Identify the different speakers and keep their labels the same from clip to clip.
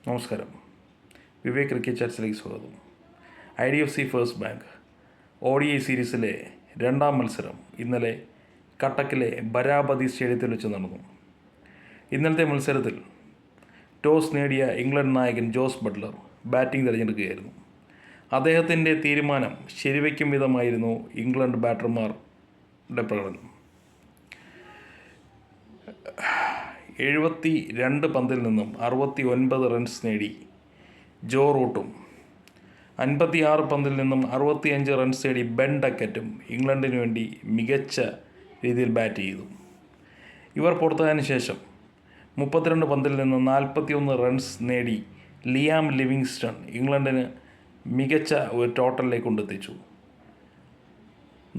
Speaker 1: നമസ്കാരം. വിവേക് ക്രിക്കറ്റ് ചാറ്റ്സിലേക്ക് സ്വാഗതം. IDFC first bank ODI സീരീസിലെ രണ്ടാം മത്സരം ഇന്നലെ കട്ടക്കിലെ ബരാബതി സ്റ്റേഡിയത്തിൽ വെച്ച് നടന്നു. ഇന്നലത്തെ മത്സരത്തിൽ ടോസ് നേടിയ ഇംഗ്ലണ്ട് നായകൻ ജോസ് ബട്ട്ലർ ബാറ്റിംഗ് തിരഞ്ഞെടുക്കുകയായിരുന്നു. അദ്ദേഹത്തിൻ്റെ തീരുമാനം ശരിവയ്ക്കും വിധമായിരുന്നു ഇംഗ്ലണ്ട് ബാറ്റർമാരുടെ പ്രകടനം. 72 പന്തിൽ നിന്നും 69 റൺസ് നേടി ജോ റൂട്ടും 56 പന്തിൽ നിന്നും 65 റൺസ് നേടി ബെൻ ഡക്കറ്റും ഇംഗ്ലണ്ടിന് വേണ്ടി മികച്ച രീതിയിൽ ബാറ്റ് ചെയ്തു. ഇവർ പുറത്തായതിനു ശേഷം 32 പന്തിൽ നിന്ന് 41 റൺസ് നേടി ലിയാം ലിവിങ്സ്റ്റൺ ഇംഗ്ലണ്ടിന് മികച്ച ഒരു ടോട്ടലിലേക്ക് കൊണ്ടെത്തിച്ചു.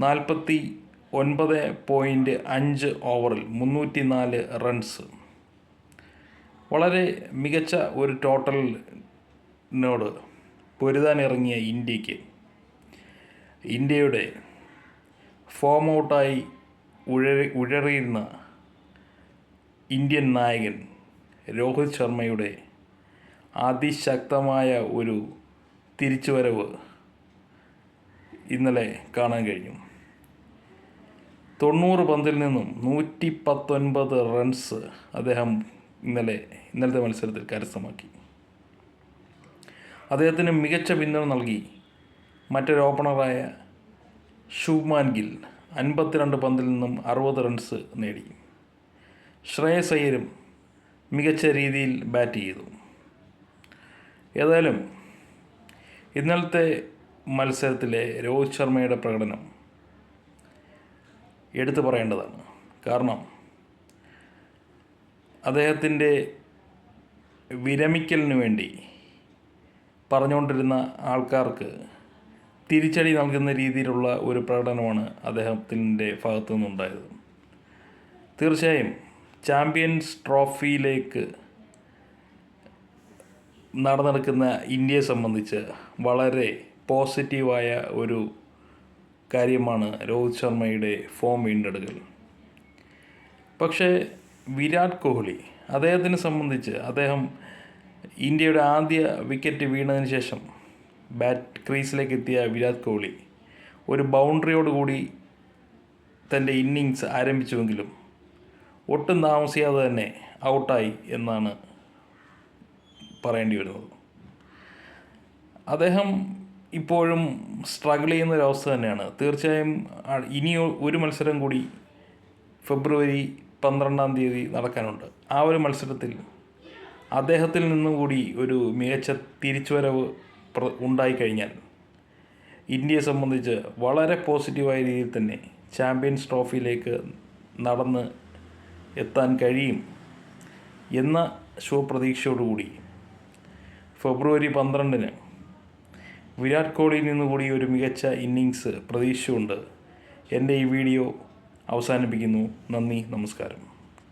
Speaker 1: 49.5 ഓവറിൽ 304 റൺസ്. വളരെ മികച്ച ഒരു ടോട്ടലിനോട് പൊരുതാനിറങ്ങിയ ഇന്ത്യയുടെ ഫോം ഔട്ടായി ഉഴറിയിരുന്ന ഇന്ത്യൻ നായകൻ രോഹിത് ശർമ്മയുടെ അതിശക്തമായ ഒരു തിരിച്ചുവരവ് ഇന്നലെ കാണാൻ കഴിഞ്ഞു. 90 പന്തിൽ നിന്നും 119 റൺസ് അദ്ദേഹം ഇന്നലത്തെ മത്സരത്തിൽ കരസ്ഥമാക്കി. അദ്ദേഹത്തിന് മികച്ച പിന്തുണ നൽകി മറ്റൊരു ഓപ്പണറായ ശുഭ്മാൻ ഗിൽ 52 പന്തിൽ നിന്നും 60 റൺസ് നേടി. ശ്രേയസ് അയ്യരും മികച്ച രീതിയിൽ ബാറ്റ് ചെയ്തു. ഏതായാലും ഇന്നലത്തെ മത്സരത്തിലെ രോഹിത് ശർമ്മയുടെ പ്രകടനം എടുത്തു പറയേണ്ടതാണ്. കാരണം അദ്ദേഹത്തിൻ്റെ വിരമിക്കലിന് വേണ്ടി പറഞ്ഞുകൊണ്ടിരുന്ന ആൾക്കാർക്ക് തിരിച്ചടി നൽകുന്ന രീതിയിലുള്ള ഒരു പ്രകടനമാണ് അദ്ദേഹത്തിൻ്റെ ഭാഗത്തു നിന്നുണ്ടായത്. തീർച്ചയായും ചാമ്പ്യൻസ് ട്രോഫിയിലേക്ക് നടന്നെടുക്കുന്ന ഇന്ത്യയെ സംബന്ധിച്ച് വളരെ പോസിറ്റീവായ ഒരു കാര്യമാണ് രോഹിത് ശർമ്മയുടെ ഫോം വീണ്ടെടുക്കൽ. പക്ഷേ വിരാട് കോഹ്ലി, അദ്ദേഹത്തിനെ സംബന്ധിച്ച് അദ്ദേഹം ഇന്ത്യയുടെ ആദ്യ വിക്കറ്റ് വീണതിന് ശേഷം ക്രീസിലേക്ക് എത്തിയ വിരാട് കോഹ്ലി ഒരു ബൗണ്ടറിയോടുകൂടി തൻ്റെ ഇന്നിങ്സ് ആരംഭിച്ചുവെങ്കിലും ഒട്ടും താമസിയാതെ തന്നെ ഔട്ടായി എന്നാണ് പറയേണ്ടി വരുന്നത്. അദ്ദേഹം ഇപ്പോഴും സ്ട്രഗിൾ ചെയ്യുന്നൊരവസ്ഥ തന്നെയാണ്. തീർച്ചയായും ഇനി ഒരു മത്സരം കൂടി ഫെബ്രുവരി 12 നടക്കാനുണ്ട്. ആ ഒരു മത്സരത്തിൽ അദ്ദേഹത്തിൽ നിന്നും കൂടി ഒരു മികച്ച തിരിച്ചുവരവ് ഉണ്ടായിക്കഴിഞ്ഞാൽ ഇന്ത്യയെ സംബന്ധിച്ച് വളരെ പോസിറ്റീവായ രീതിയിൽ തന്നെ ചാമ്പ്യൻസ് ട്രോഫിയിലേക്ക് നടന്ന് എത്താൻ കഴിയും എന്ന ശുഭപ്രതീക്ഷയോടുകൂടി ഫെബ്രുവരി 12 വിരാട് കോഹ്ലിയിൽ നിന്നുകൂടി ഒരു മികച്ച ഇന്നിങ്സ് പ്രതീക്ഷിച്ചുകൊണ്ട് എൻ്റെ ഈ വീഡിയോ അവസാനിപ്പിക്കുന്നു. നന്ദി, നമസ്കാരം.